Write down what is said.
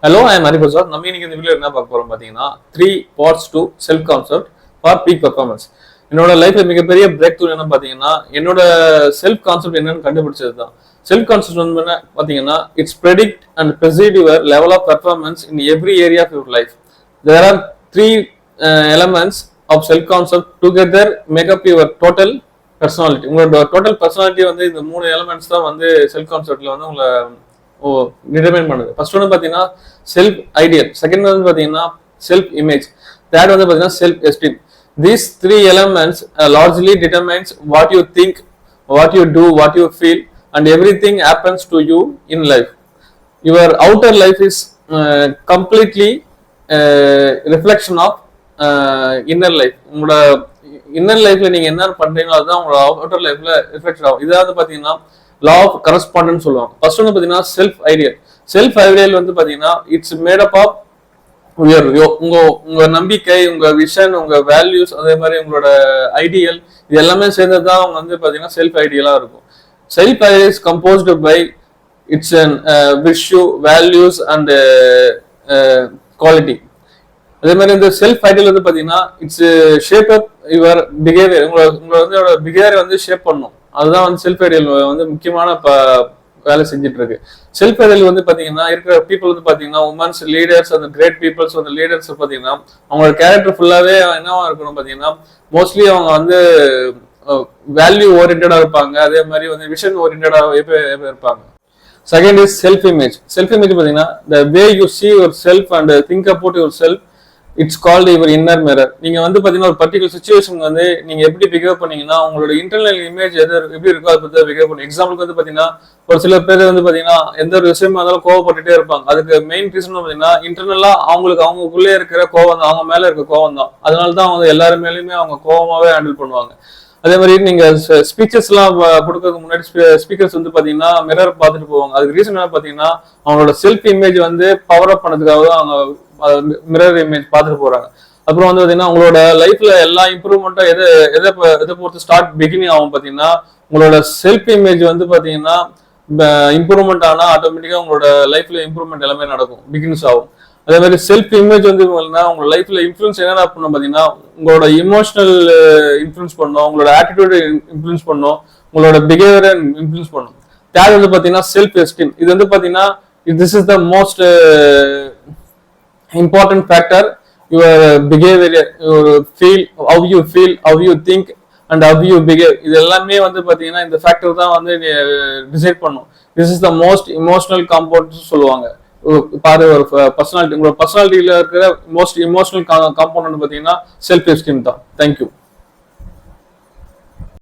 Hello, I am Hariprasad. நம்ம இன்னைக்கு இந்த வீடியோ என்ன பார்க்க போறோம் பார்த்தீங்கன்னா 3 parts to self concept for peak performance. என்னோட லைஃப்ல மிகப்பெரிய பிரேக் த்ரூ என்ன பார்த்தீங்கன்னா என்னோட செல்ஃப் கான்செப்ட் என்னன்னு கண்டுபிடிச்சது தான். செல்ஃப் கான்செப்ட் வந்து பார்த்தீங்கன்னா it's predict and precede your level of performance in every area of your life. There are 3 elements of self concept together make up your total personality. உங்களோட total personality வந்து இந்த 3 elements தான் வந்து self கான்செப்ட்ல வந்து உங்களை டிட்டர்மைன் பண்ணுது. First ஒன்று பார்த்தீங்கன்னா செல்ஃப் ஐடியல், செகண்ட் வந்து பார்த்தீங்கன்னா செல்ஃப் இமேஜ், தேர்ட் வந்து பார்த்தீங்கன்னா self esteem. These 3 elements largely determines what you think, what you do, what you feel, and everything happens to you in life. Your outer life is completely reflection of inner life. உங்களோட inner லைஃப்ல நீங்க என்ன பண்றீங்களோ அதுதான் உங்களோட outer லைஃப்ல reflect ஆகும். இதாவது பாத்தீங்கன்னா லா ஆஃப் கரஸ்பாண்டன்ஸ் சொல்லுவாங்க. ஃபர்ஸ்ட் வந்து பாத்தீங்கன்னா செல்ஃப் ஐடியல். செல்ஃப் ஐடியல் வந்து பாத்தீங்கன்னா இட்ஸ் மேட் அப் ஆஃப் உங்க நம்பிக்கை, உங்க விஷன், உங்க வேல்யூஸ், அதே மாதிரி உங்களோட ஐடியல், இது எல்லாமே சேர்ந்ததுதான் அவங்க வந்து பாத்தீங்கன்னா செல்ஃப் ஐடியலா இருக்கும். Self ideal is composed by its vision, values and quality. அதே மாதிரி இந்த செல்ஃப் ஐடியல் வந்து பாத்தீங்கன்னா it's shape up your behaviour. உங்களை வந்து பிஹேவியர் வந்து ஷேப் பண்ணும். அதுதான் வந்து செல்ஃப் ஐடியல் வந்து முக்கியமான வேலை செஞ்சுட்டு இருக்கு. செல்ஃப் ஐடியல் வந்து பாத்தீங்கன்னா இருக்கிற பீப்புள் வந்து பாத்தீங்கன்னா உமன்ஸ் லீடர்ஸ், அந்த கிரேட் பீப்புள்ஸ், அந்த லீடர்ஸ் பாத்தீங்கன்னா அவங்களோட கேரக்டர் ஃபுல்லாவே என்னவா இருக்கணும் பாத்தீங்கன்னா மோஸ்ட்லி அவங்க வந்து வேல்யூ ஓரியன்டா இருப்பாங்க. அதே மாதிரி வந்து விஷன் ஓரியன்டா இருப்பாங்க. Second is self image. Self image பாத்தீங்கன்னா the way you see yourself and think about yourself, it's called your inner mirror. நீங்க வந்து பாத்தீங்கன்னா ஒரு பர்டிகுலர் சுச்சுவேஷன் வந்து நீங்க எப்படி பிஹேவ் பண்ணீங்கன்னா உங்களோட இன்டர்னல் இமேஜ் எப்படி இருக்கோ அதை பத்தி பிஹேவ் பண்ணும். எக்ஸாம்பிளுக்கு வந்து பாத்தீங்கன்னா ஒரு சில பேர் வந்து பாத்தீங்கன்னா எந்த ஒரு விஷயமா இருந்தாலும் கோவப்பட்டுட்டே இருப்பாங்க. அதுக்கு மெயின் ரீசன் பாத்தீங்கன்னா இன்டர்னலா அவங்களுக்குள்ளே இருக்கிற கோவம் தான், அவங்க மேல இருக்க கோவம் தான். அதனாலதான் அவங்க எல்லாரு மேலயுமே அவங்க கோவமாவே ஹேண்டில் பண்ணுவாங்க. அதே மாதிரி நீங்க ஸ்பீச்சஸ் எல்லாம் கொடுக்கறதுக்கு முன்னாடி ஸ்பீக்கர்ஸ் வந்து பாத்தீங்கன்னா மிரர் பார்த்துட்டு போவாங்க. அதுக்கு ரீசன் என்ன பாத்தீங்கன்னா அவங்களோட செல்ஃப் இமேஜ் வந்து பவர் அப் பண்ணதுக்காக தான் அவங்க மிரர் இமேஜ் பார்த்துட்டு போறாங்க. அப்புறம் வந்து பாத்தீங்கன்னா உங்களோட லைஃப்ல எல்லா இம்ப்ரூவ்மெண்ட்டும் எதை பொறுத்து ஸ்டார்ட் பிகினிங் ஆகும் பாத்தீங்கன்னா உங்களோட செல்ஃப் இமேஜ் வந்து பாத்தீங்கன்னா இம்ப்ரூவ்மெண்ட் ஆனா ஆட்டோமேட்டிக்கா உங்களோட லைஃப்ல இம்ப்ரூவ்மெண்ட் எல்லாமே நடக்கும், பிகின்ஸ் ஆகும். அதே மாதிரி செல்ஃப் இமேஜ் வந்து உங்க லைஃப்ல இன்ஃபுளுன்ஸ் என்ன பண்ணும் பாத்தீங்கன்னா உங்களோட இமோஷனல் இன்ஃபுளுன்ஸ் பண்ணும், உங்களோட ஆட்டிடியூட் இன்ஃபுளுன்ஸ் பண்ணும், உங்களோட பிஹேவியரை இன்ஃபுளுன்ஸ் பண்ணும். தேர்ட் வந்து பாத்தீங்கன்னா செல்ஃப் எஸ்டீம். இது வந்து பாத்தீங்கன்னா this is the most important factor. Your behavior, your feel, how you think and how you behave, இது எல்லாமே வந்து பாத்தீங்கன்னா இந்த ஃபேக்டர் தான் வந்து டிசைட் பண்ணும். this is the most emotional component சொல்லுவாங்க. பாரு ஒரு பர்சனாலிட்டி, உங்களோட பர்சனாலிட்டியில இருக்கிற மோஸ்ட் இமோஷனல் காம்போனன்ட் பாத்தீங்கன்னா செல்ஃப் எஸ்டீம் தான். தேங்க்யூ.